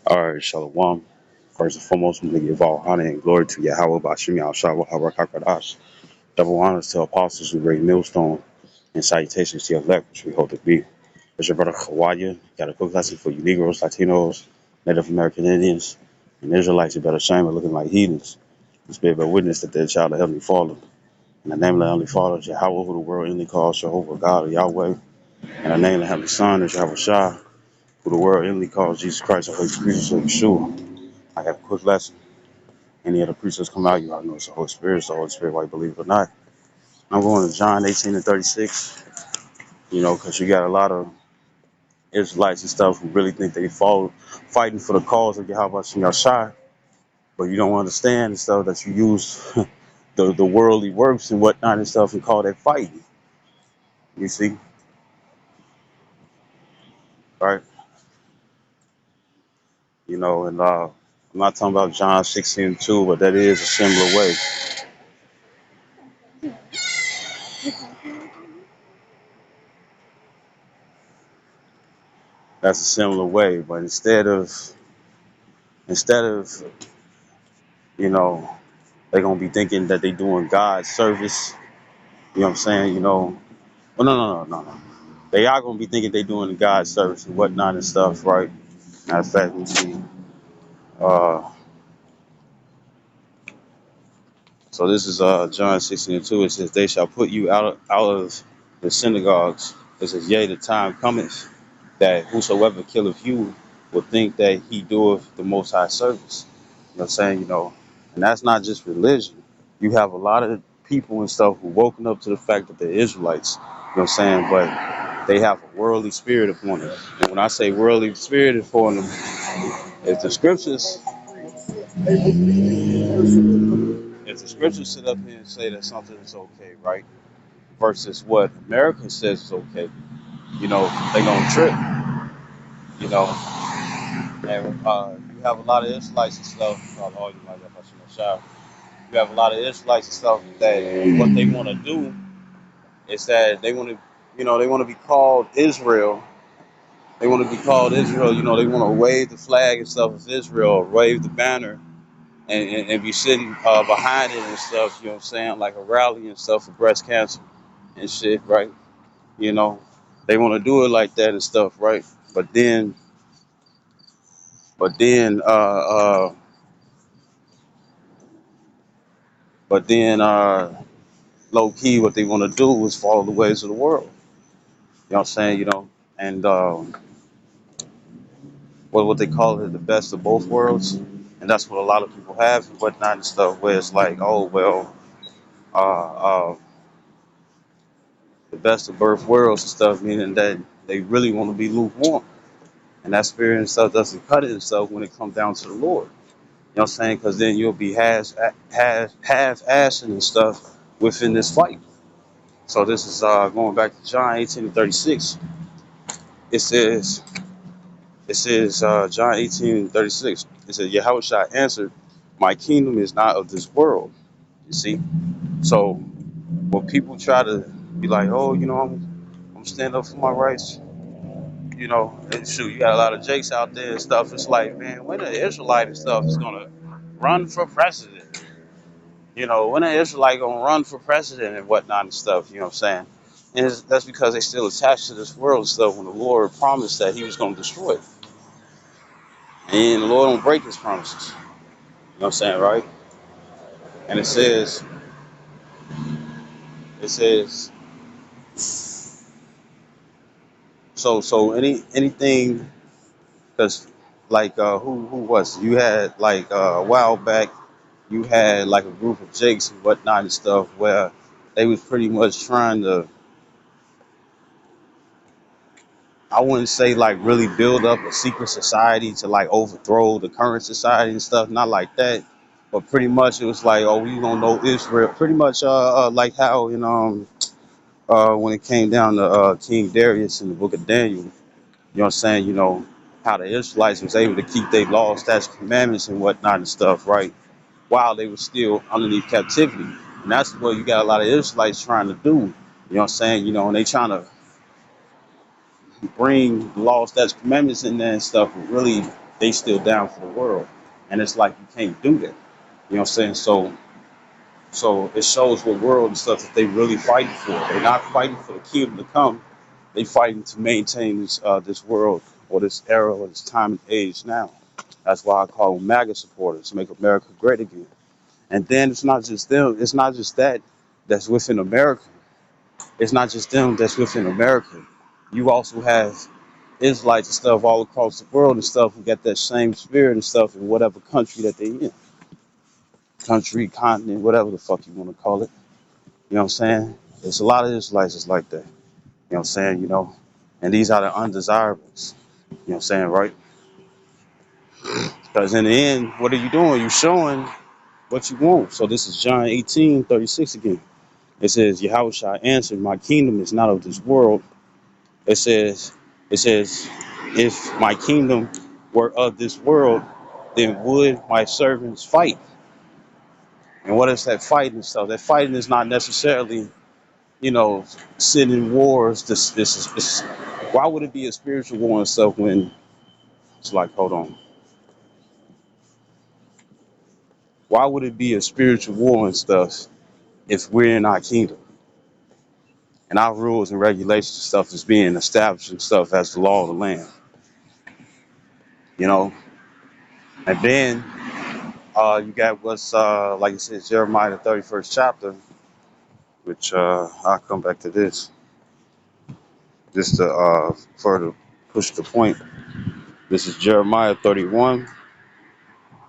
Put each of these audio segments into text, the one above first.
All right, Shalom. First and foremost, I'm going to give all honor and glory to Yahweh Bashim Yahshua Harakakadash. Double honors to apostles who raised millstone and salutations to your elect, which we hope to be. It's your brother Khawaja. Got a quick lesson for you Negroes, Latinos, Native American Indians, and Israelites. You better shame of looking like heathens. This be a witness that they're a child of Heavenly Father. In the name of the Heavenly Father, Yahweh, who the world only calls Jehovah God or Yahweh. In the name of the Heavenly Son, is Yahweh Shah, who the world only calls Jesus Christ or Holy Spirit, or Yeshua. I got a quick lesson. Any other preachers come out, you already know it's the Holy Spirit. It's the Holy Spirit, whether you believe it or not. I'm going to John 18 and 36, because you got a lot of Israelites and stuff who really think they fall fighting for the cause of Yahweh Shem Yahshai, but you don't understand the stuff that you use the worldly works and whatnot and stuff and call that fighting. You see, right? And I'm not talking about John 16 and 2, but that is a similar way. That's a similar way, but instead of you know they're gonna be thinking that they doing God's service. You know what I'm saying? Well, no. They are gonna be thinking they doing God's service and whatnot and stuff, right? Matter of fact, we see. Uh, so this is John 16 and 2. It says, "They shall put you out of the synagogues." It says, "Yea, the time cometh that whosoever killeth you will think that he doeth the Most High service." You know what I'm saying? And that's not just religion. You have a lot of people and stuff who woken up to the fact that they're Israelites. You know what I'm saying? But they have a worldly spirit upon them. And when I say worldly spirit upon them, if the scriptures, if the scriptures sit up here and say that something is okay, right? Versus what America says is okay, they gonna trip, you know. And you have a lot of Israelites and stuff. Oh, you might have a shower. You have a lot of Israelites and stuff that what they want to do is that they want to, they want to be called Israel. They want to be called Israel. They want to wave the flag and stuff of Israel, wave the banner, and be sitting behind it and stuff. You know what I'm saying? Like a rally and stuff for breast cancer and shit, right? You know, they want to do it like that and stuff, right? But then, but then, uh, uh, but then, low key, what they want to do is follow the ways of the world. You know what I'm saying? And what they call it, the best of both worlds, and that's what a lot of people have and whatnot and stuff. Where it's like, oh well, the best of both worlds and stuff, meaning that they really want to be lukewarm, and that spirit and stuff doesn't cut it and stuff when it comes down to the Lord. You know what I'm saying? Because then you'll be half-assing and stuff within this fight. So this is going back to John 18 and 36. It says, John 18 and 36. It says, Yahushua answered, "My kingdom is not of this world." You see? So when people try to be like, oh, I'm standing up for my rights, and shoot, you got a lot of jakes out there and stuff. It's like, man, when the Israelite and stuff is gonna run for president? When an Israelite gonna run for president and whatnot and stuff, you know what I'm saying? And that's because they still attached to this world and stuff when the Lord promised that he was gonna destroy it. And the Lord don't break his promises. You know what I'm saying, right? And it says, so anything, because like who was it? You had like a while back, you had like a group of jakes and whatnot and stuff where they was pretty much trying to, I wouldn't say like really build up a secret society to like overthrow the current society and stuff, not like that, but pretty much it was like, oh, we gonna know Israel, pretty much like how when it came down to King Darius in the book of Daniel, you know what I'm saying, how the Israelites was able to keep their laws, statutes, commandments and whatnot and stuff, right, while they were still underneath captivity. And that's what you got a lot of Israelites trying to do. You know what I'm saying? And they trying to bring laws, statutes, commandments in there and stuff, really they still down for the world. And it's like you can't do that. You know what I'm saying? So it shows what world and stuff that they really fighting for. They're not fighting for the kingdom to come. They fighting to maintain this world or this era or this time and age now. That's why I call them MAGA supporters, make America great again. And then it's not just them. It's not just that that's within America. It's not just them that's within America. You also have Israelites and stuff all across the world and stuff who got that same spirit and stuff in whatever country that they in. Country, continent, whatever the fuck you want to call it. You know what I'm saying? There's a lot of Israelites that's like that. You know what I'm saying? And these are the undesirables. You know what I'm saying, right? Because in the end, what are you doing? You're showing what you want. So this is John 18:36 again. It says, Yahushua answered, my kingdom is not of this world. It says, it says, if my kingdom were of this world, then would my servants fight? And what is that fighting stuff? That fighting is not necessarily, you know, sitting in wars. This why would it be a spiritual war and stuff when it's like, hold on. Why would it be a spiritual war and stuff if we're in our kingdom and our rules and regulations and stuff is being established and stuff as the law of the land, you know? And then you got what's like it says Jeremiah the 31st chapter, which I'll come back to this just to further push the point. This is Jeremiah 31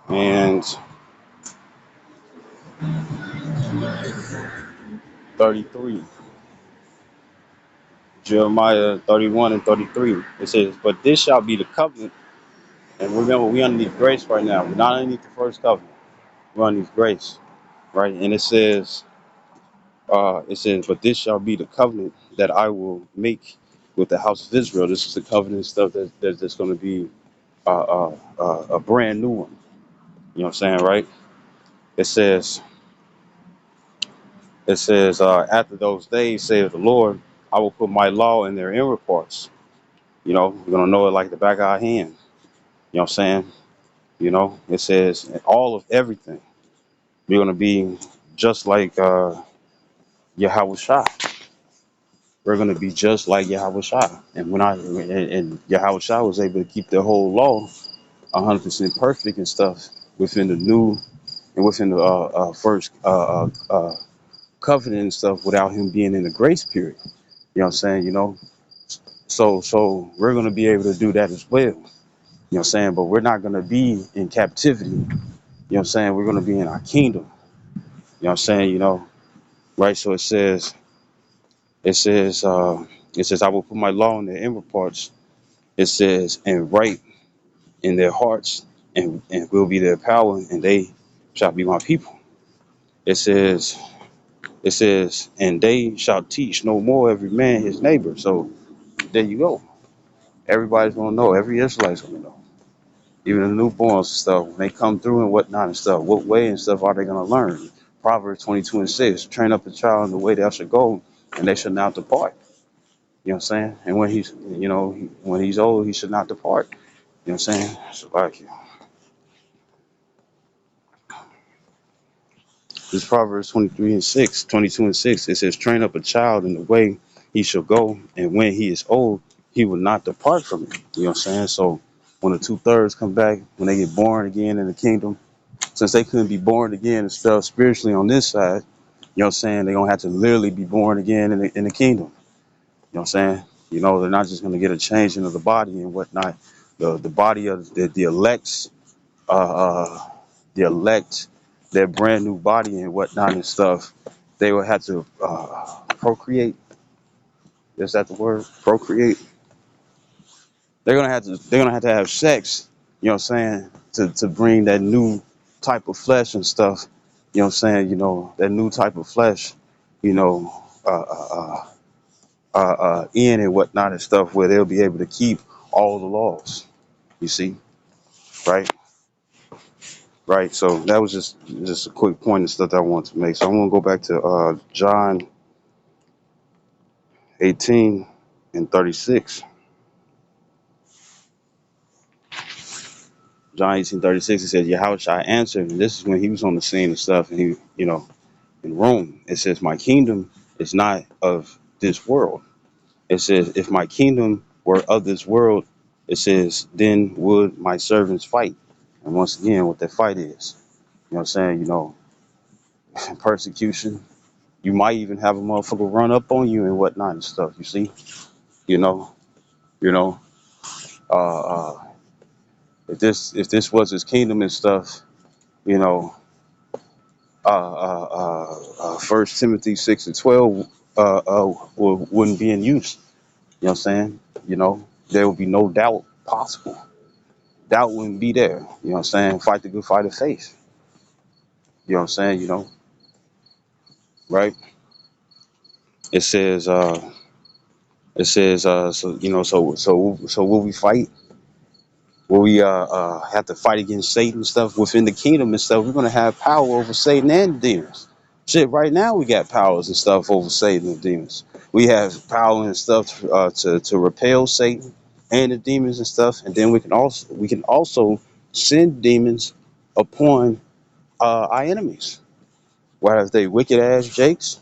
and 33. Jeremiah 31 and 33. It says, but this shall be the covenant. And remember, we underneath grace right now. We're not underneath the first covenant. We're underneath grace, right? And it says, but this shall be the covenant that I will make with the house of Israel. This is the covenant stuff that's going to be a brand new one. You know what I'm saying, right? It says, after those days, saith the Lord, I will put my law in their inward parts. We're going to know it like the back of our hand. You know what I'm saying? It says all of everything. We're going to be just like Yahweh Shai. We're going to be just like Yahweh Shai. And Yahweh Shai was able to keep the whole law 100% perfect and stuff within the new and within the first covenant and stuff without him being in the grace period. You know what I'm saying? So we're going to be able to do that as well. You know what I'm saying? But we're not going to be in captivity. You know what I'm saying? We're going to be in our kingdom. You know what I'm saying? Right? So it says, I will put my law in their inward parts. It says, and write in their hearts, and will be their power, and they shall be my people. It says, and they shall teach no more every man his neighbor. So there you go. Everybody's gonna know. Every Israelite's gonna know. Even the newborns and stuff, when they come through and whatnot and stuff, what way and stuff are they gonna learn? Proverbs 22 and 6, train up a child in the way they should go, and they should not depart. You know what I'm saying? And when he's old, he should not depart. You know what I'm saying? So like, this Proverbs 22 and 6, it says, train up a child in the way he shall go, and when he is old, he will not depart from it. You know what I'm saying? So when the two-thirds come back, when they get born again in the kingdom, since they couldn't be born again and stuff spiritually on this side, you know what I'm saying, they're gonna have to literally be born again in the kingdom. You know what I'm saying? They're not just gonna get a changing of the body and whatnot. The body of the elects uh, uh, the elect, their brand new body and whatnot and stuff, they will have to procreate. Is that the word? Procreate. They're gonna have to have sex. You know what I'm saying? To bring that new type of flesh and stuff. You know what I'm saying? That new type of flesh. You know, in and whatnot and stuff, where they'll be able to keep all the laws. You see, right? Right. So that was just a quick point and stuff that I wanted to make. So I'm gonna go back to John 18 and 36. John 18:36, it says, Yahushua answered, and this is when he was on the scene and stuff, and he, in Rome, it says, my kingdom is not of this world. It says, if my kingdom were of this world, it says, then would my servants fight. And once again, what that fight is, what I'm saying, persecution. You might even have a motherfucker run up on you and whatnot and stuff, you see? You know, you know, uh, uh, if this was his kingdom and stuff, you know, 1 Timothy 6:12 wouldn't be in use. You know what I'm saying? There would be no doubt possible. Doubt wouldn't be there. You know what I'm saying? Fight the good fight of faith. You know what I'm saying? Right? It says, so will we fight? Will we have to fight against Satan and stuff within the kingdom and stuff? We're gonna have power over Satan and demons. Shit, right now we got powers and stuff over Satan and demons. We have power and stuff to repel Satan and the demons and stuff, and then we can also send demons upon our enemies, whether they wicked ass jakes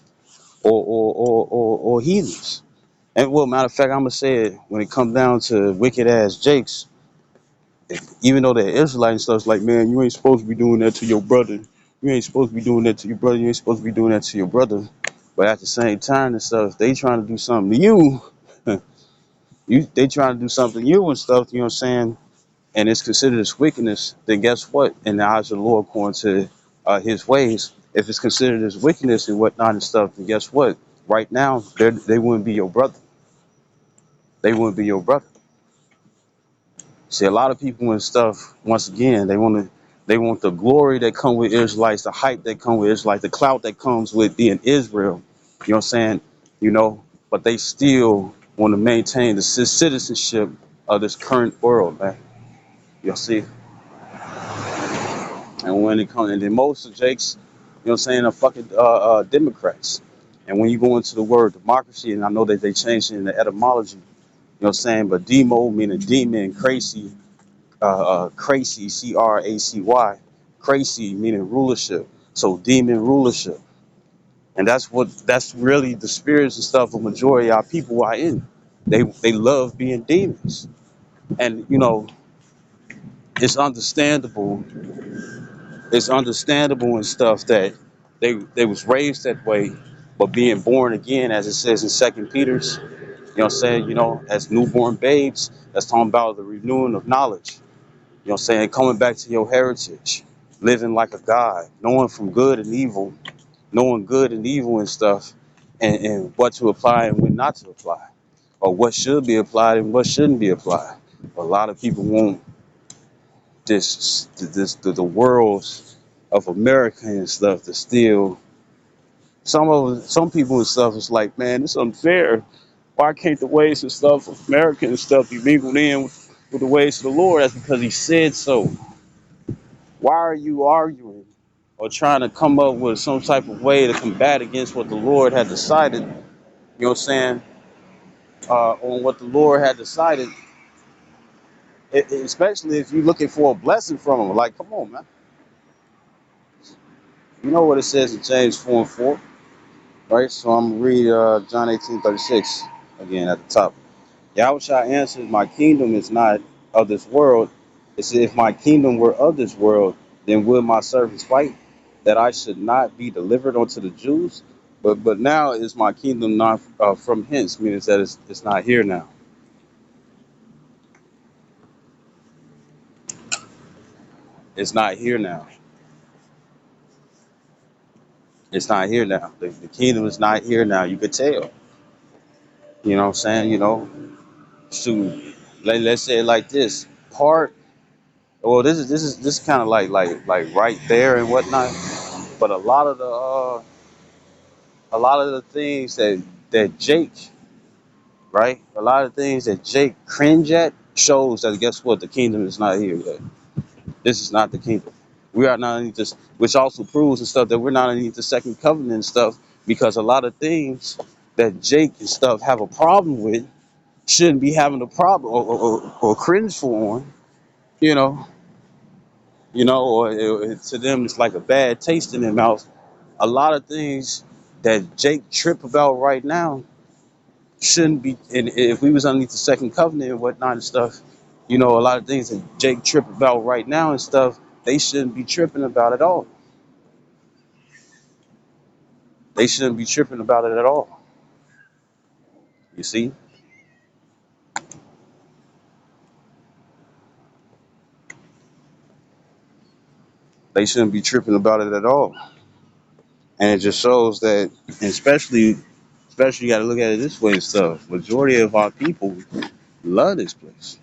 or heathens. And well, matter of fact, I'm gonna say it when it comes down to wicked ass jakes. Even though they're Israelite and stuff, it's like, man, you ain't supposed to be doing that to your brother. You ain't supposed to be doing that to your brother. You ain't supposed to be doing that to your brother. But at the same time and stuff, if they trying to do something to you, they trying to do something to you and stuff, you know what I'm saying? And it's considered as wickedness, then guess what? In the eyes of the Lord, according to his ways, if it's considered as wickedness and whatnot and stuff, then guess what? Right now, they wouldn't be your brother. They wouldn't be your brother. See, a lot of people and stuff, once again, they want the glory that come with Israelites, the hype that come with Israelites, the clout that comes with being Israel. You know what I'm saying? But they still want to maintain the citizenship of this current world, man. You'll see. And when it comes, and then most of Jake's, you know what I'm saying, are fucking Democrats. And when you go into the word democracy, and I know that they changed it in the etymology, you know what I'm saying, but demo meaning demon, crazy, crazy, Cracy, crazy meaning rulership. So demon rulership, and that's really the spirits and stuff. A majority of our people are in. They love being demons, and it's understandable. It's understandable and stuff that they was raised that way, but being born again, as it says in Second Peter's, you know what I'm saying. As newborn babes, that's talking about the renewing of knowledge. You know what I'm saying? Coming back to your heritage, living like a God, knowing from good and evil, knowing good and evil and stuff, and what to apply and what not to apply, or what should be applied and what shouldn't be applied. A lot of people want the worlds of America and stuff to still. Some people and stuff is like, man, it's unfair. Why can't the ways and stuff of America and stuff be mingled in with the ways of the Lord? That's because He said so. Why are you arguing or trying to come up with some type of way to combat against what the Lord had decided? You know what I'm saying? On what the Lord had decided, especially if you're looking for a blessing from Him. Like, come on, man. You know what it says in James 4:4, right? So I'm gonna read John 18:36 again at the top. Yahushua answered, my kingdom is not of this world. It said, if my kingdom were of this world, then would my servants fight, that I should not be delivered unto the Jews? But now is my kingdom not from hence, meaning that it's not here now. It's not here now. It's not here now. The kingdom is not here now. You could tell. You know what I'm saying? Shoot. Let's say it like this. Part. Well, this is kind of like right there and whatnot. But a lot of the things that Jake, right? A lot of things that Jake cringe at shows that guess what? The kingdom is not here yet. This is not the kingdom. We are not underneath this, which also proves and stuff that we're not underneath the second covenant and stuff, because a lot of things that Jake and stuff have a problem with shouldn't be having a problem or cringe for on, you know. or to them it's like a bad taste in their mouth. A lot of things that Jake trip about right now shouldn't be. And if we was underneath the second covenant and whatnot and stuff, a lot of things that Jake trip about right now and stuff, they shouldn't be tripping about at all. They shouldn't be tripping about it at all. You see, they shouldn't be tripping about it at all. And it just shows that, and especially you got to look at it this way and stuff. Majority of our people love this place.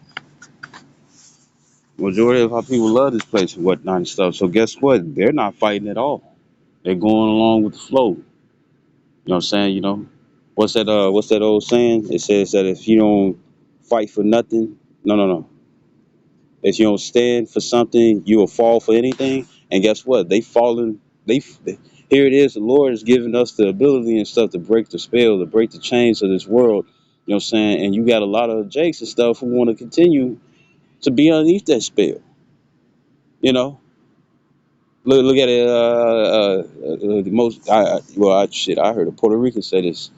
Majority of our people love this place and whatnot and stuff. So guess what? They're not fighting at all. They're going along with the flow. You know what I'm saying? What's that old saying? It says that if you don't fight for nothing, no. If you don't stand for something, you will fall for anything. And guess what? They here it is. The Lord has given us the ability and stuff to break the spell, to break the chains of this world. You know what I'm saying? And you got a lot of jakes and stuff who want to continue to be underneath that spell. You know, look at it. The most. I heard a Puerto Rican say this.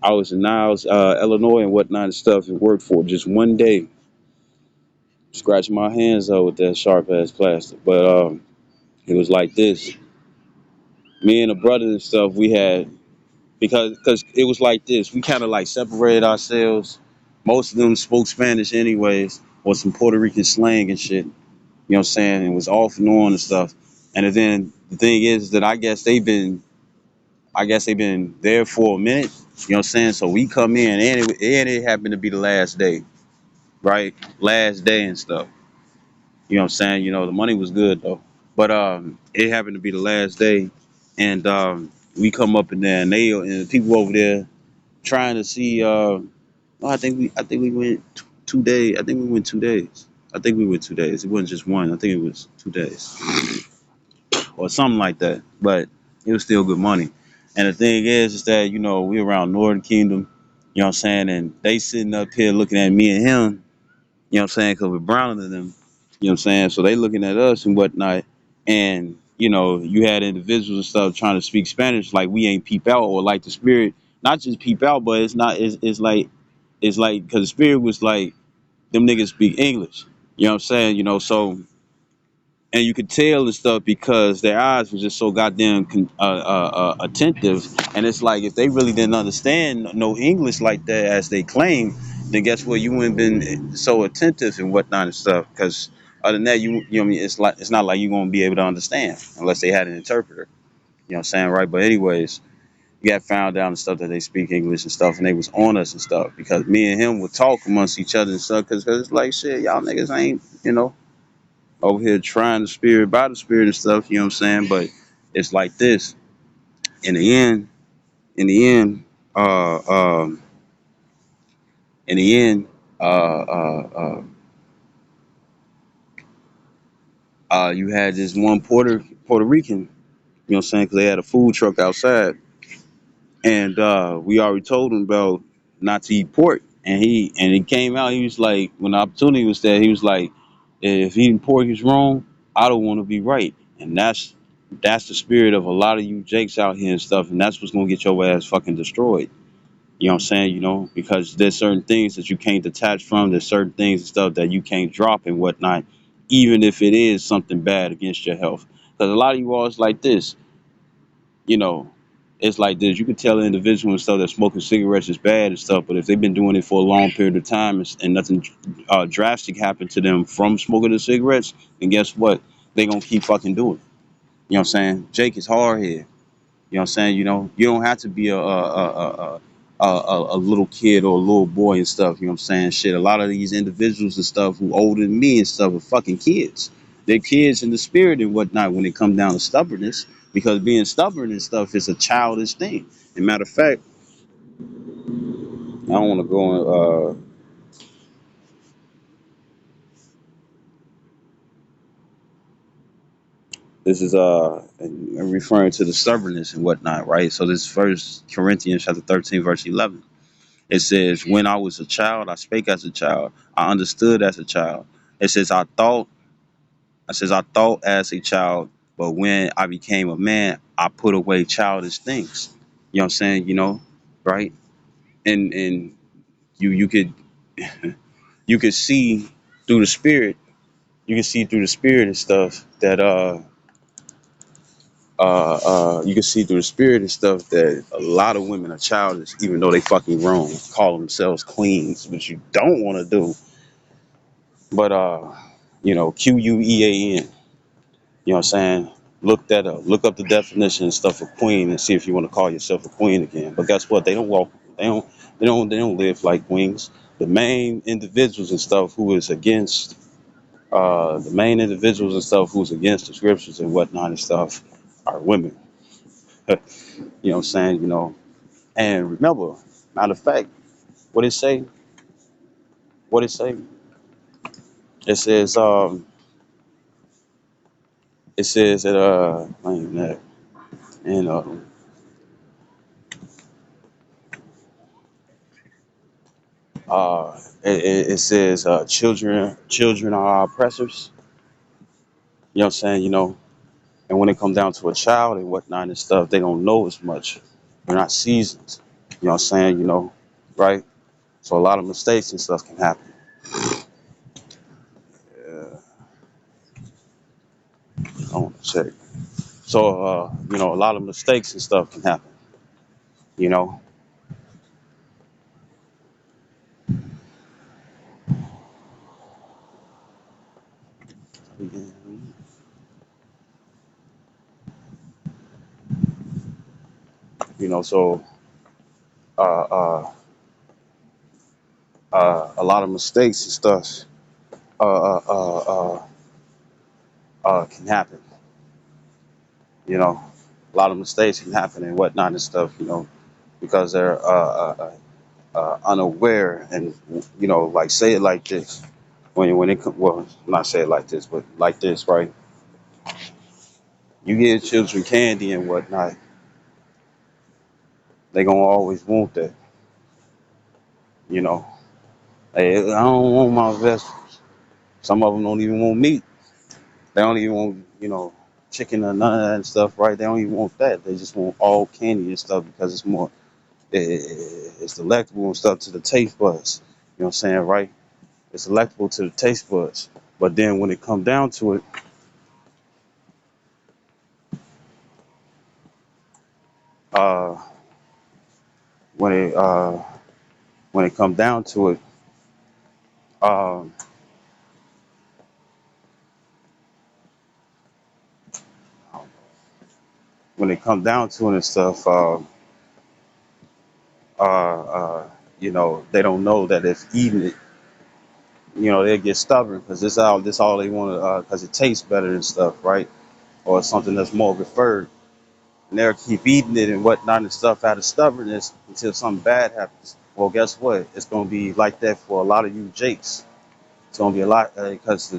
I was in Niles, Illinois, and whatnot and stuff, and worked for just one day, scratching my hands out with that sharp ass plastic. But it was like this. Me and the brother and stuff, we had because it was like this. We kind of like separated ourselves. Most of them spoke Spanish anyways, or some Puerto Rican slang and shit. You know what I'm saying? It was off and on and stuff. And then the thing is that I guess they've been there for a minute. You know what I'm saying? So we come in and it happened to be the last day, right? Last day and stuff. You know what I'm saying? The money was good though. But it happened to be the last day, and we come up in there, and the people over there trying to see. I think we went 2 days. I think we went 2 days. I think we went 2 days. It wasn't just one. I think it was 2 days or something like that. But it was still good money. And the thing is that we around Northern Kingdom. You know what I'm saying? And they sitting up here looking at me and him. You know what I'm saying? Because we're browner than them. You know what I'm saying? So they looking at us and whatnot. And, you had individuals and stuff trying to speak Spanish like we ain't peep out or like the spirit, not just peep out, but it's not, it's like, because the spirit was like, them niggas speak English. You know what I'm saying? So, and you could tell and stuff because their eyes was just so goddamn attentive. And it's like if they really didn't understand no English like that as they claim, then guess what? You wouldn't been so attentive and whatnot and stuff. Because other than that, you know what I mean, it's not like you're gonna be able to understand unless they had an interpreter. You know what I'm saying, right? But anyways, you got found out and stuff that they speak English and stuff, and they was on us and stuff because me and him would talk amongst each other and stuff. Because it's like shit, y'all niggas ain't over here trying the spirit by the spirit and stuff, you know what I'm saying? But it's like this. In the end, in the end, uh um in the end, you had this one Puerto Rican, you know what I'm saying, because they had a food truck outside. And we already told him about not to eat pork. And he came out, he was like, when the opportunity was there, he was like, if eating pork is wrong, I don't want to be right. And that's the spirit of a lot of you jakes out here and stuff, and that's what's gonna get your ass fucking destroyed. You know what I'm saying? Because there's certain things that you can't detach from, there's certain things and stuff that you can't drop and whatnot, even if it is something bad against your health. Because a lot of you all is like this, you know, it's like this. You can tell an individual and stuff that smoking cigarettes is bad and stuff, but if they've been doing it for a long period of time and nothing drastic happened to them from smoking the cigarettes, then guess what? They gonna keep fucking doing it. You know what I'm saying? Jake is hard here. You know what I'm saying? You don't have to be a little kid or a little boy and stuff. You know what I'm saying? Shit, a lot of these individuals and stuff who older than me and stuff are fucking kids. They're kids in the spirit and whatnot when it comes down to stubbornness, because being stubborn and stuff is a childish thing. And matter of fact, I don't want to go on. This is referring to the stubbornness and whatnot, right? So this First Corinthians chapter 13, verse 11. It says, when I was a child, I spake as a child. I understood as a child. It says, I thought I says, I thought as a child, but when I became a man, I put away childish things. You know what I'm saying? Right? And you could you could see through the spirit. You can see through the spirit and stuff that you can see through the spirit and stuff that a lot of women are childish, even though they fucking grown, call themselves queens, which you don't want to do. But QUEAN. You know what I'm saying? Look that up. Look up the definition and stuff of queen and see if you want to call yourself a queen again. But guess what? They don't walk. They don't live like queens. The main individuals and stuff who is against the main individuals and stuff who's against the scriptures and whatnot and stuff are women. You know what I'm saying? And remember, matter of fact, what it say? What it say? It says that I ain't that and it says children are our oppressors. You know what I'm saying? And when it comes down to a child and whatnot and stuff, they don't know as much. They're not seasoned. You know what I'm saying? Right? So a lot of mistakes and stuff can happen. Yeah, I want to check. So a lot of mistakes and stuff can happen. You know, so uh, uh, a lot of mistakes and stuff uh, uh, uh, can happen. You know, a lot of mistakes can happen and whatnot and stuff. Because they're unaware and like say it like this when well, not say it like this but like this, right? You give children candy and whatnot, they gonna always want that. you know hey, I don't want my vegetables. Some of them don't even want meat. They don't even want chicken or none of that and stuff, right? They don't even want that. They just want all candy and stuff because it's more it's delectable and stuff to the taste buds. You know what I'm saying, right? It's delectable to the taste buds. But then when it come down to it, uh, when it come down to it, um, when it come down to it and stuff, they don't know that if eating it, they get stubborn because this all they want because it tastes better and stuff, right? Or something that's more preferred, and they'll keep eating it and whatnot and stuff out of stubbornness until something bad happens. Well, guess what? It's gonna be like that for a lot of you Jakes. It's gonna be a lot because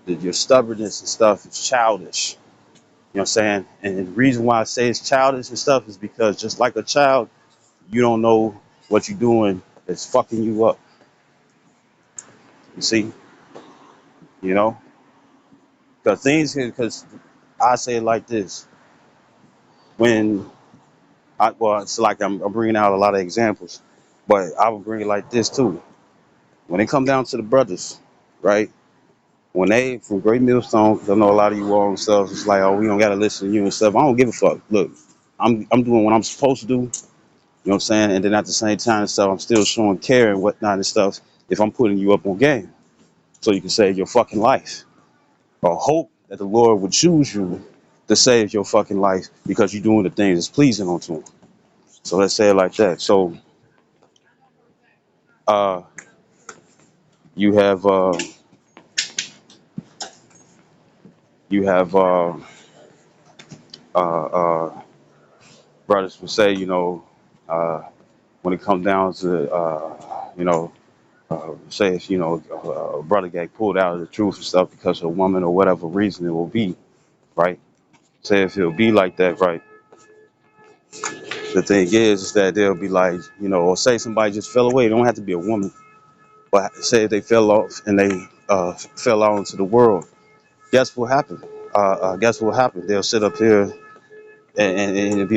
your stubbornness and stuff is childish. You know what I'm saying? And the reason why I say it's childish and stuff is because just like a child, you don't know what you're doing is fucking you up. You see? You know? Because I say it like this. When it's like I'm bringing out a lot of examples, but I would bring it like this too. When it come down to the brothers, right? When they from Great Millstone, because I know a lot of you all and stuff, it's like, oh, we don't gotta listen to you and stuff. I don't give a fuck. Look, I'm doing what I'm supposed to do. You know what I'm saying? And then at the same time and stuff, I'm still showing care and whatnot and stuff if I'm putting you up on game. So you can save your fucking life. Or hope that the Lord would choose you to save your fucking life because you're doing the things that's pleasing unto him. So let's say it like that. So uh you have you have uh brothers would say, uh when it comes down to say if a brother get pulled out of the truth and stuff because of a woman or whatever reason it will be, right? Say if it'll be like that, right? The thing is that they'll be like, or say somebody just fell away. It don't have to be a woman, but say if they fell off and they fell out into the world, guess what happened? Guess what happened? They'll sit up here and it'll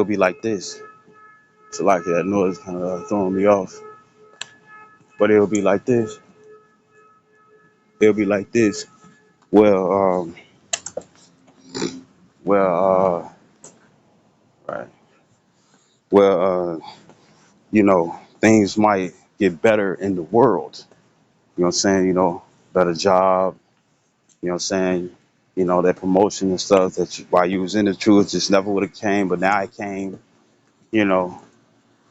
be like this. So like that noise kind of throwing me off, but it'll be like this. It'll be like this. Well, well, right. Well, things might get better in the world. You know what I'm saying? Better job. You know what I'm saying? That promotion and stuff while you was in the truth just never would have came, but now it came. You know,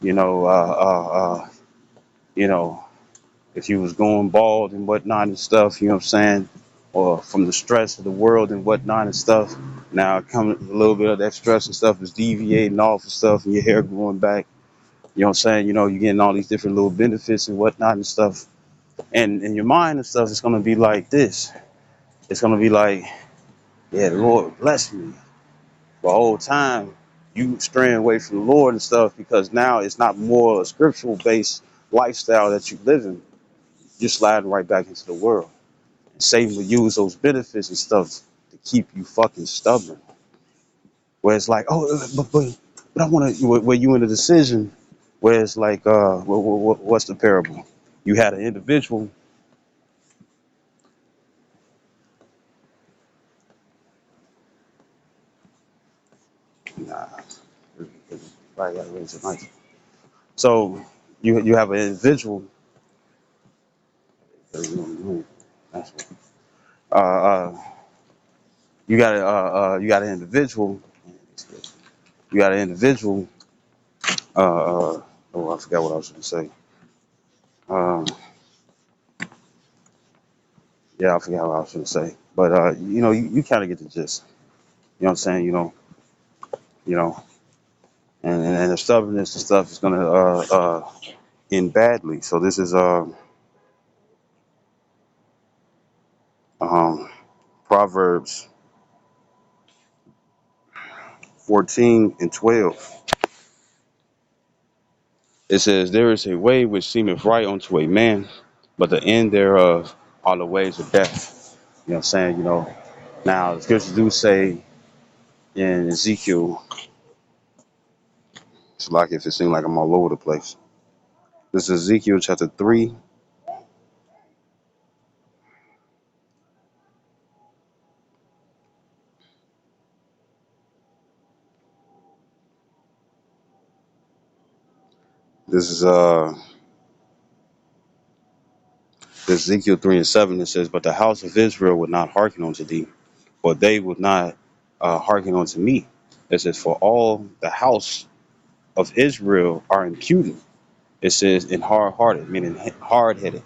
you know, you know, if you was going bald and whatnot and stuff, you know what I'm saying? Or from the stress of the world and whatnot and stuff. Now coming a little bit of that stress and stuff is deviating off and stuff and your hair growing back. You know what I'm saying? You're getting all these different little benefits and whatnot and stuff. And in your mind and stuff, it's gonna be like this. It's gonna be like, yeah, the Lord bless me. The whole time you straying away from the Lord and stuff because now it's not more a scriptural based lifestyle that you live in. You're sliding right back into the world. And Satan will use those benefits and stuff to keep you fucking stubborn. Where it's like, oh, but I want to. Where you in a decision, where it's like, what's the parable? You had an individual. Nah, probably got to raise it nice. So you have an individual. Uh, uh, you got an individual. You got an individual. Oh, I forgot what I was going to say. Um, yeah, I forgot what I was going to say. But you kind of get the gist. You know what I'm saying? You know, and the stubbornness and stuff is going to end badly. So this is um, Proverbs 14 and 12. It says, "There is a way which seemeth right unto a man, but the end thereof are the ways of death." You know what I'm saying? Now the scriptures do say in Ezekiel, it's like if it seems like I'm all over the place. This is Ezekiel chapter 3. This is Ezekiel 3 and 7. It says, "But the house of Israel would not hearken unto thee, for they would not hearken unto me." It says, "For all the house of Israel are impudent." It says, "and hard-hearted," meaning hard-headed. You know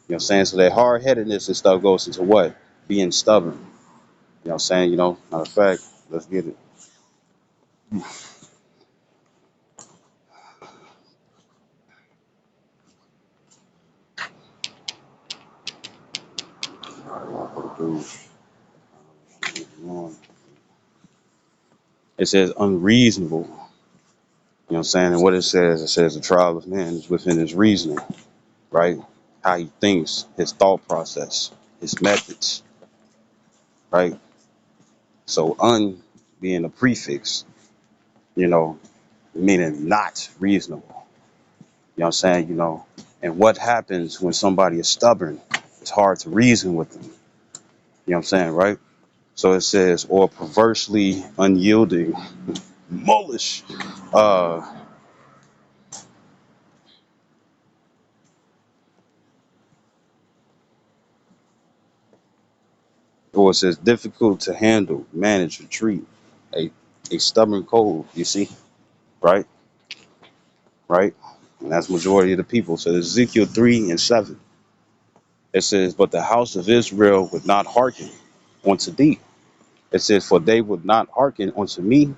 what I'm saying? So that hard-headedness and stuff goes into what? Being stubborn. You know what I'm saying? Matter of fact, let's get it. It says unreasonable. You know what I'm saying? And what it says the trial of man is within his reasoning, right? How he thinks, his thought process, his methods, right? So un being a prefix, you know, meaning not reasonable. You know what I'm saying? And what happens when somebody is stubborn? It's hard to reason with them. You know what I'm saying, right? So it says, or perversely unyielding, mullish, uh, or it says difficult to handle, manage, or treat. A a stubborn cold, you see, right? Right? And that's majority of the people. So Ezekiel 3 and 7. It says, "But the house of Israel would not hearken unto thee." It says, "For they would not hearken unto me,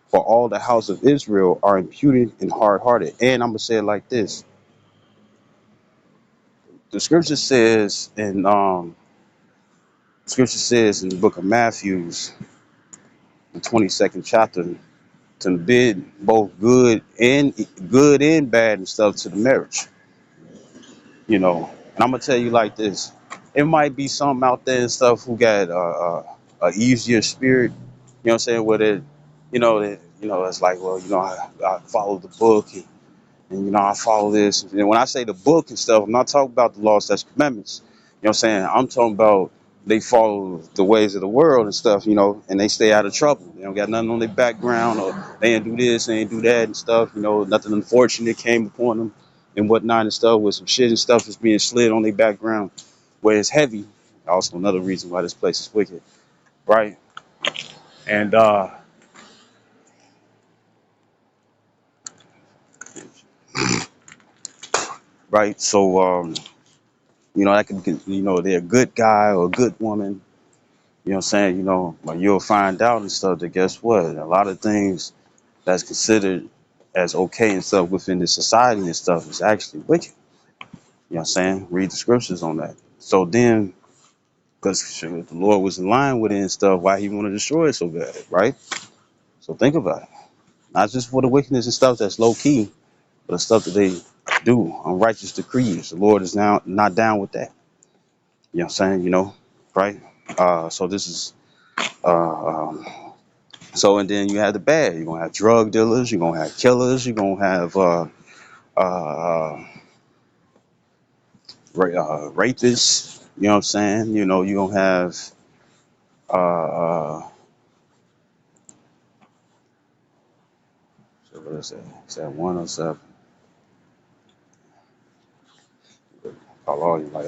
for all the house of Israel are impudent and hard hearted." And I'm gonna say it like this. The scripture says in the book of Matthews, the 22nd chapter, to bid both good and bad and stuff to the marriage. And I'm gonna tell you like this. It might be some out there and stuff who got a easier spirit. You know what I'm saying? Where they, it's like, well, I follow the book and I follow this. And when I say the book and stuff, I'm not talking about the law, statutes, commandments. You know what I'm saying? I'm talking about they follow the ways of the world and stuff, and they stay out of trouble. They don't got nothing on their background, or they ain't do this, they ain't do that and stuff, nothing unfortunate came upon them and whatnot and stuff, with some shit and stuff that's being slid on their background where it's heavy. Also another reason why this place is wicked, right? And right, so that could be, they're a good guy or a good woman. You know what I'm saying? But you'll find out and stuff that guess what? A lot of things that's considered as okay and stuff within the society and stuff is actually wicked. You know what I'm saying? Read the scriptures on that. So then, because the Lord was in line with it and stuff, why he want to destroy it so bad, right? So think about it. Not just for the wickedness and stuff that's low key, but the stuff that they do, unrighteous decrees. The Lord is now not down with that. You know what I'm saying? Right? So this is so, and then you have the bad. You're gonna have drug dealers. You're gonna have killers. You're gonna have uh, rapists. You know what I'm saying? You're gonna have uh, uh, so what is that? Is that 107? Call all you like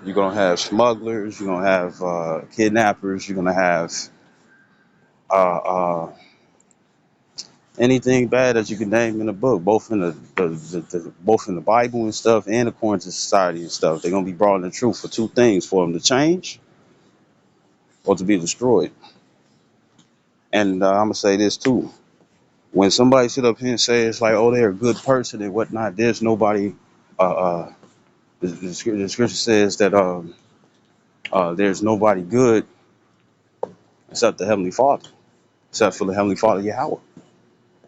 you're gonna have smugglers. You're gonna have kidnappers. You're gonna have uh, uh, anything bad that you can name in the book, both in the both in the Bible and stuff, and according to society and stuff. They're gonna be brought in the truth for two things: for them to change or to be destroyed. And I'm gonna say this too: when somebody sit up here and say it's like, oh, they're a good person and whatnot, there's nobody. The scripture says that there's nobody good except the Heavenly Father, except for the Heavenly Father Yahweh.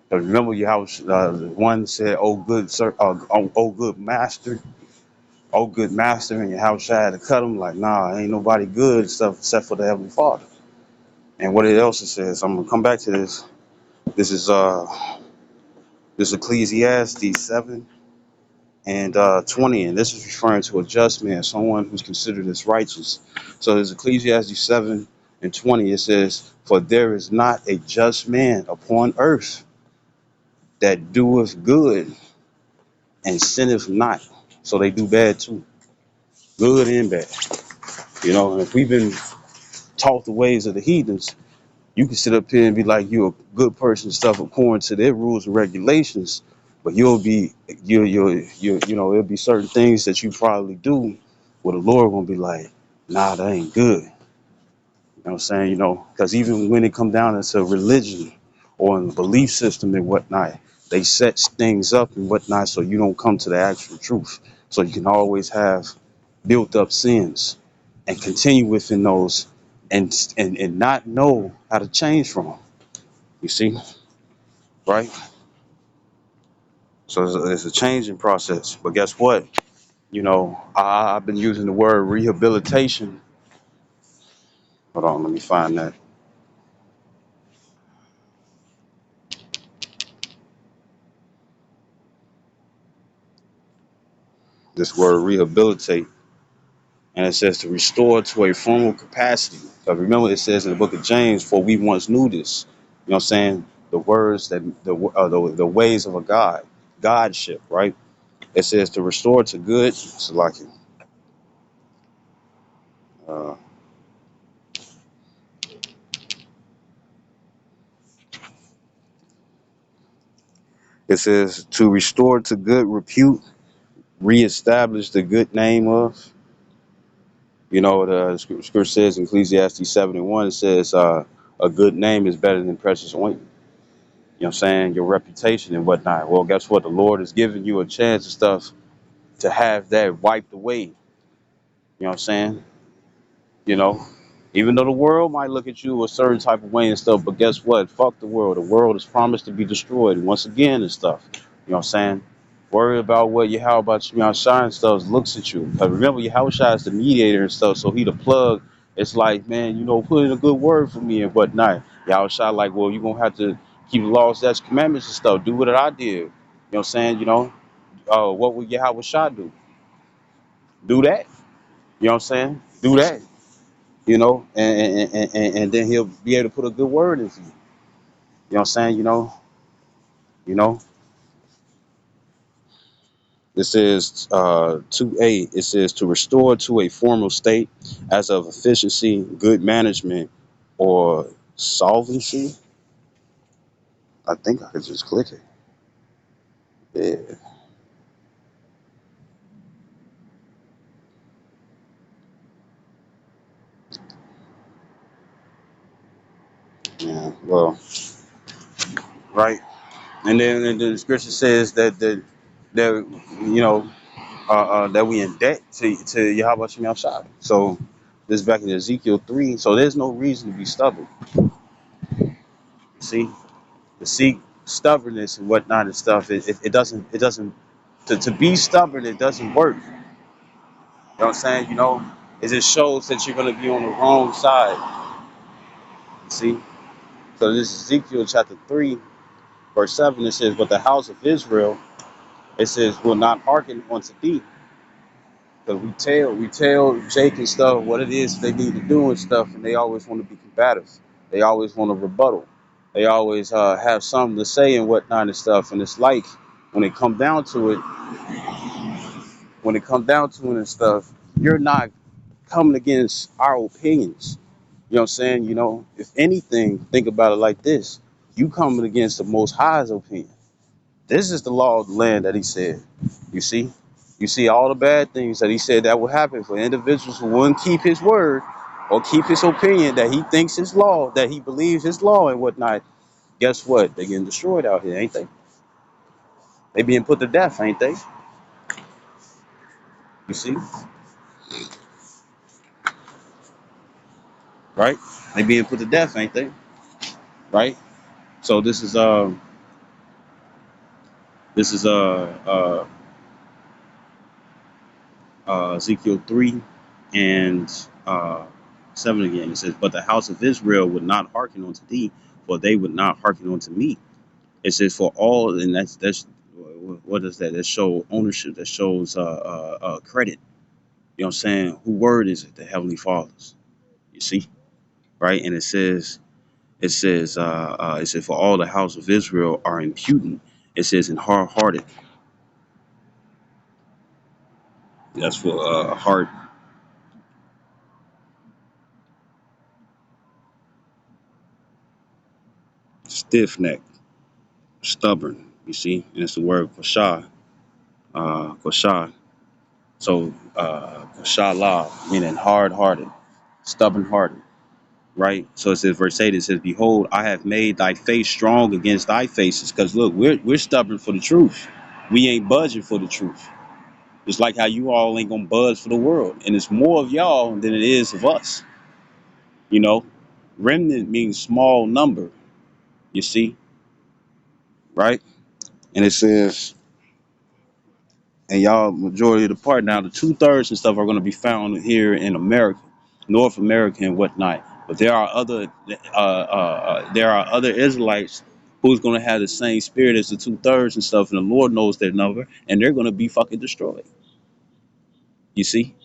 Because remember, Yahweh, one said, "Oh good sir, oh good master." Oh, good master, and your house had to cut them. Like, nah, ain't nobody good and stuff except for the Heavenly Father. And what it else it says, I'm gonna come back to this. This is Ecclesiastes 7 and 20, and this is referring to a just man, someone who's considered as righteous. So there's Ecclesiastes 7 and 20. It says, "For there is not a just man upon earth that doeth good and sinneth not." So they do bad too, good and bad. And if we've been taught the ways of the heathens, you can sit up here and be like you're a good person and stuff according to their rules and regulations, but it'll be certain things that you probably do where the Lord gonna be like, nah, that ain't good. You know what I'm saying? Because even when it come down into religion or in the belief system and whatnot, they set things up and whatnot so you don't come to the actual truth. So you can always have built up sins and continue within those and not know how to change from them. You see, right? So it's a changing process. But guess what? I've been using the word rehabilitation. Hold on, let me find that. This word rehabilitate, and it says to restore to a formal capacity. So remember, it says in the book of James, "For we once knew this." You know what I'm saying? The words that the ways of a God, Godship, right? It says to restore to good. So like uh, it says to restore to good repute, reestablish the good name of. The scripture says in Ecclesiastes 7 and 1, it says, a good name is better than precious ointment. You know what I'm saying? Your reputation and whatnot. Well, guess what? The Lord has given you a chance and stuff to have that wiped away. You know what I'm saying? You know, even though the world might look at you a certain type of way and stuff, but guess what? Fuck the world. The world is promised to be destroyed once again and stuff. You know what I'm saying? Worry about what Yahweh Shai Shine stuff looks at you. But remember, Yahweh Shai is the mediator and stuff, so he the plug. It's like, man, put in a good word for me and whatnot. Yahweh Shai like, well, you're gonna have to keep the laws, statutes, commandments and stuff. Do what I did. You know what I'm saying? What would Yahweh Shai do? Do that. You know what I'm saying? Do that. And then he'll be able to put a good word in for you. You know what I'm saying? You know. This is 2A. It says to restore to a formal state as of efficiency, good management, or solvency. I think I could just click it. Yeah. Yeah. Well, right. And then the scripture says that that we in debt to Yahweh Shem Shai. So this is back in Ezekiel 3. So there's no reason to be stubborn. See, to seek stubbornness and whatnot and stuff. It doesn't to be stubborn. It doesn't work. You know what I'm saying? It just shows that you're going to be on the wrong side. You see? So this is Ezekiel chapter 3, verse 7. It says, but the house of Israel, it says, will not hearken unto thee. Because we tell Jake and stuff what it is they need to do and stuff, and they always want to be combative. They always want to rebuttal. They always have something to say and whatnot and stuff. And it's like when it come down to it, and stuff, you're not coming against our opinions. You know what I'm saying? If anything, think about it like this. You coming against the Most High's opinion. This is the law of the land that he said. You see? You see all the bad things that he said that would happen for individuals who wouldn't keep his word or keep his opinion that he thinks his law, that he believes his law and whatnot. Guess what? They're getting destroyed out here, ain't they? They being put to death, ain't they? You see? Right? They being put to death, ain't they? Right? So this is Ezekiel 3 and uh, 7 again. It says, but the house of Israel would not hearken unto thee, for they would not hearken unto me. It says, for all, and that's what does that? That shows ownership. That shows credit. You know what I'm saying? Who word is it? The Heavenly Father's. You see, right? And it says, for all the house of Israel are impudent. It says, and hard-hearted. That's for heart, stiff neck, stubborn. You see, and it's the word kashah, kashah. So kashala, meaning hard-hearted, stubborn-hearted. Right? So it says, verse 8, it says, behold, I have made thy face strong against thy faces. Because look, we're stubborn for the truth. We ain't budging for the truth. It's like how you all ain't gonna budge for the world. And it's more of y'all than it is of us. You know, remnant means small number, you see, right? And it says, and y'all majority of the part now, the 2/3 and stuff are gonna be found here in America, North America and whatnot. But there are other Israelites who's gonna have the same spirit as the 2/3 and stuff, and the Lord knows their number, and they're gonna be fucking destroyed. You see,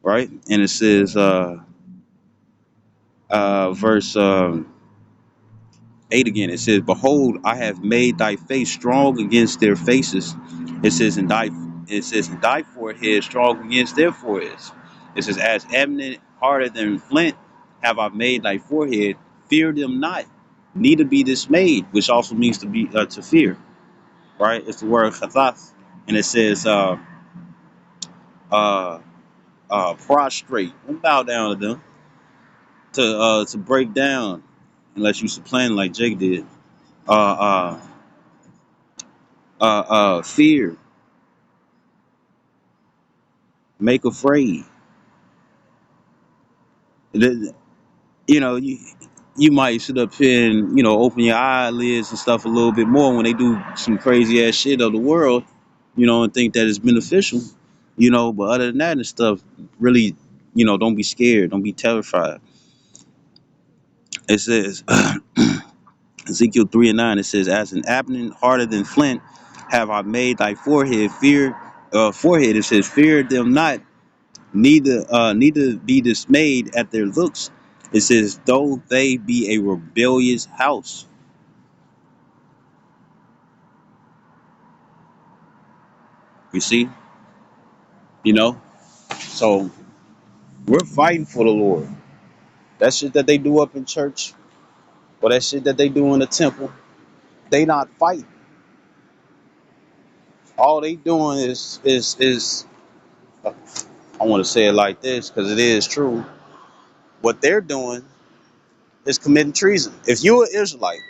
right? And it says, verse 8 again. It says, "Behold, I have made thy face strong against their faces." It says, "And thy forehead strong against their foreheads." It says, "As eminent, harder than flint, have I made thy forehead. Fear them not, neither be dismayed," which also means to fear. Right? It's the word chathas, and it says, uh, prostrate. Don't bow down to them. To break down, unless you supplant like Jake did. Uh, fear, make afraid. You know, you might sit up here and open your eyelids and stuff a little bit more when they do some crazy ass shit of the world, and think that it's beneficial, but other than that and stuff, really, don't be scared, don't be terrified. It says Ezekiel 3:9, it says, as an adamant harder than flint have I made thy forehead, it says, fear them not, neither be dismayed at their looks. It says, though they be a rebellious house. You see, you know. So we're fighting for the Lord. That shit that they do up in church, or that shit that they do in the temple, they not fighting. All they doing is I want to say it like this because it is true. What they're doing is committing treason. If you're an Israelite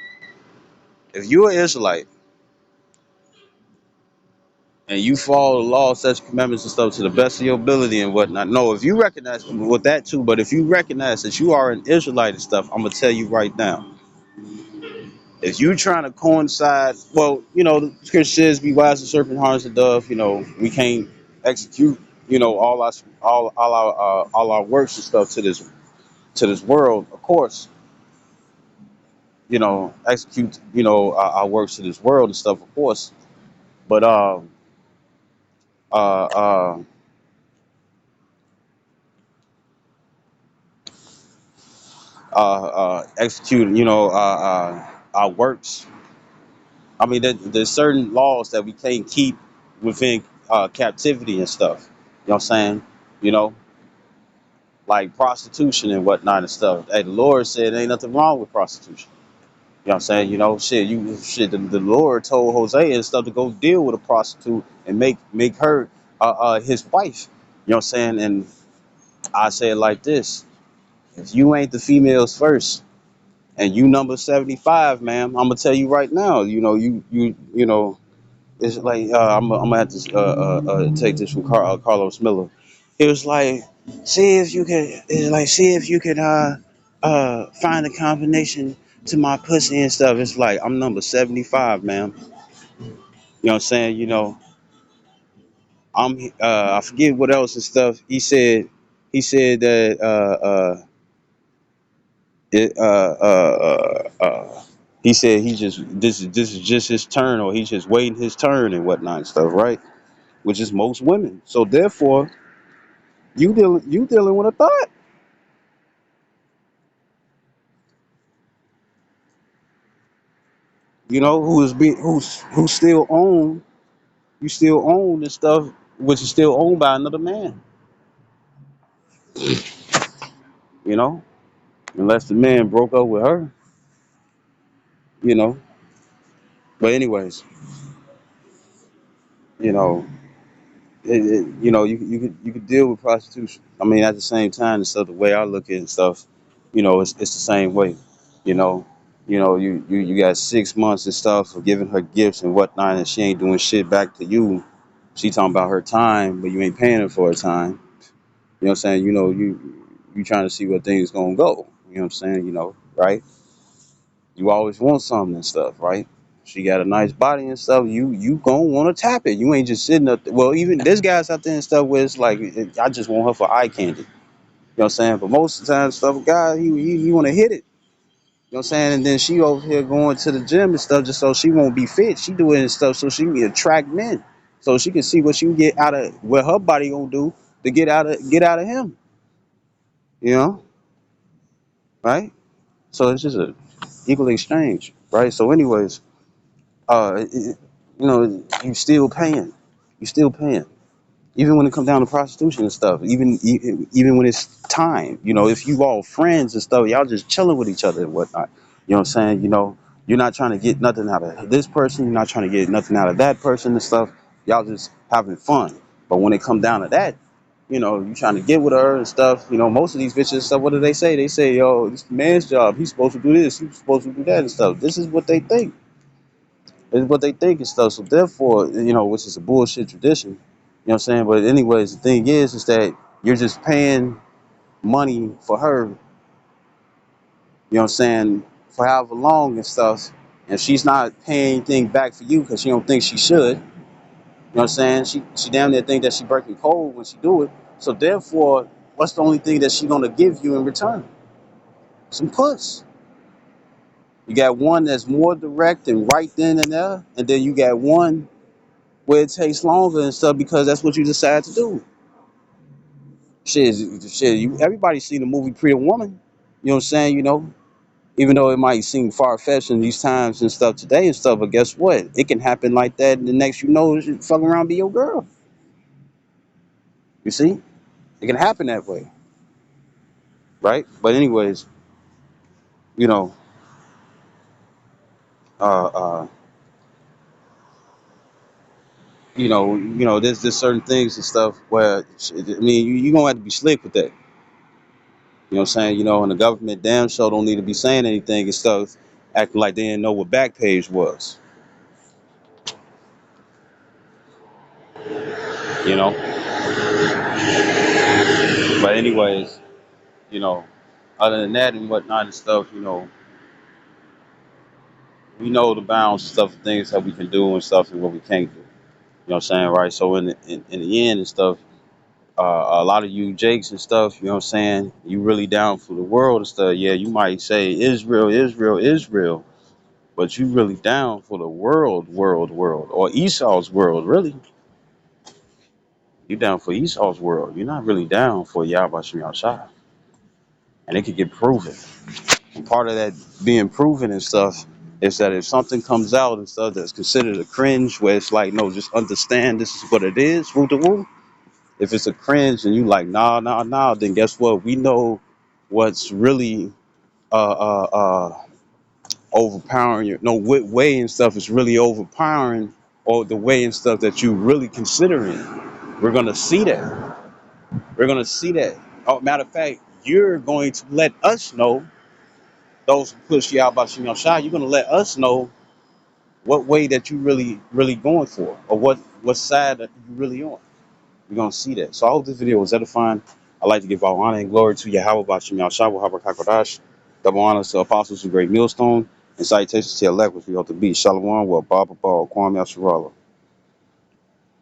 and you follow the law, such commandments and stuff to the best of your ability and whatnot. No, if you recognize with that too, but if you recognize that you are an Israelite and stuff, I'm gonna tell you right now. If you trying to coincide, well, the scripture says, "Be wise as serpent, harmless as a dove." We can't execute, all our works and stuff to this world. Of course, execute, our works to this world and stuff. Of course, but uh, uh, execute, our works. I mean, there's certain laws that we can't keep within captivity and stuff. You know what I'm saying? You know, like prostitution and whatnot and stuff. Hey, the Lord said ain't nothing wrong with prostitution. You know what I'm saying? The Lord told Hosea and stuff to go deal with a prostitute and make her his wife. You know what I'm saying? And I say it like this: if you ain't the females first, and you number 75, ma'am, I'm gonna tell you right now. It's like I'm gonna have to take this from Carlos Miller. It was like, see if you can find a combination to my pussy and stuff. It's like I'm number 75, ma'am. You know what I'm saying? I forget what else and stuff. He said that it he said this is just his turn, or he's just waiting his turn and whatnot and stuff, right? Which is most women. So therefore, you dealing with a thought, who's still owned. You still own this stuff, which is still owned by another man. You know, unless the man broke up with her. You know, but anyways, you know, you could deal with prostitution. I mean, at the same time and stuff. The way I look at it and stuff, it's the same way. You know, you got 6 months and stuff of giving her gifts and whatnot, and she ain't doing shit back to you. She talking about her time, but you ain't paying her for her time. You know what I'm saying? You trying to see where things gonna go. You know what I'm saying? Right? You always want something and stuff, right? She got a nice body and stuff. You gonna want to tap it. You ain't just sitting up. Well, even there's guys out there and stuff where it's like, I just want her for eye candy. You know what I'm saying? But most of the time, stuff, guy, he want to hit it. You know what I'm saying? And then she over here going to the gym and stuff just so she won't be fit. She doing and stuff so she can attract men, so she can see what she can get out of what her body gonna do to get out of him. You know, right? So it's just a equal exchange, right? So, anyways, you still paying, you still paying, even when it comes down to prostitution and stuff. Even when it's time, if you all friends and stuff, y'all just chilling with each other and whatnot. You know what I'm saying? You're not trying to get nothing out of this person. You're not trying to get nothing out of that person and stuff. Y'all just having fun. But when it come down to that, you trying to get with her and stuff. Most of these bitches and stuff, what do they say? They say, yo, it's the man's job. He's supposed to do this. He's supposed to do that and stuff. This is what they think. This is what they think and stuff. So therefore, which is a bullshit tradition. You know what I'm saying? But anyways, the thing is that you're just paying money for her You know what I'm saying, for however long and stuff, and she's not paying anything back for you because she don't think she should. You know what I'm saying? She damn near think that she breaking code when she do it. So therefore, what's the only thing that she gonna give you in return? Some puss. You got one that's more direct and right then and there, and then you got one where it takes longer and stuff because that's what you decide to do. Shit. Everybody seen the movie Pretty Woman. You know what I'm saying? You know, even though it might seem far fetched in these times and stuff today and stuff, but guess what? It can happen like that, and the next you know, she fucking around and be your girl. You see, it can happen that way, right? But anyways, you know, uh, uh, there's certain things and stuff where I mean, you gonna have to be slick with that. You know what I'm saying? You know, and the government damn sure don't need to be saying anything and stuff, acting like they didn't know what Backpage was. You know, but anyways, you know, other than that and whatnot and stuff, you know, we know the bounds and stuff, things that we can do and stuff, and what we can't do. You know what I'm saying, right? So in the end and stuff, a lot of you Jakes and stuff, you know what I'm saying, you really down for the world and stuff. Yeah, you might say Israel, Israel, Israel, but you really down for the world, or Esau's world, really. You down for Esau's world. You're not really down for Yahweh Shem Yahshua. And it could get proven. And part of that being proven and stuff is that if something comes out and stuff that's considered a cringe, where it's like, no, just understand this is what it is, woo to woo. If it's a cringe and you like, nah, then guess what? We know what's really overpowering you. No, what way and stuff is really overpowering, or the way and stuff that you really considering. We're gonna see that. We're gonna see that. Oh, matter of fact, you're going to let us know, those who push you out about Shem Shai, you're gonna let us know what way that you really going for, or what side that you really on. We're gonna see that. So I hope this video was edifying. I'd like to give all honor and glory to Yahweh Bashim Yahshua Habakakodash. Double honors to apostles of Great Millstone, and salutations to elect which we hope to be. Shalom, well, Baba Kwam Yasharala.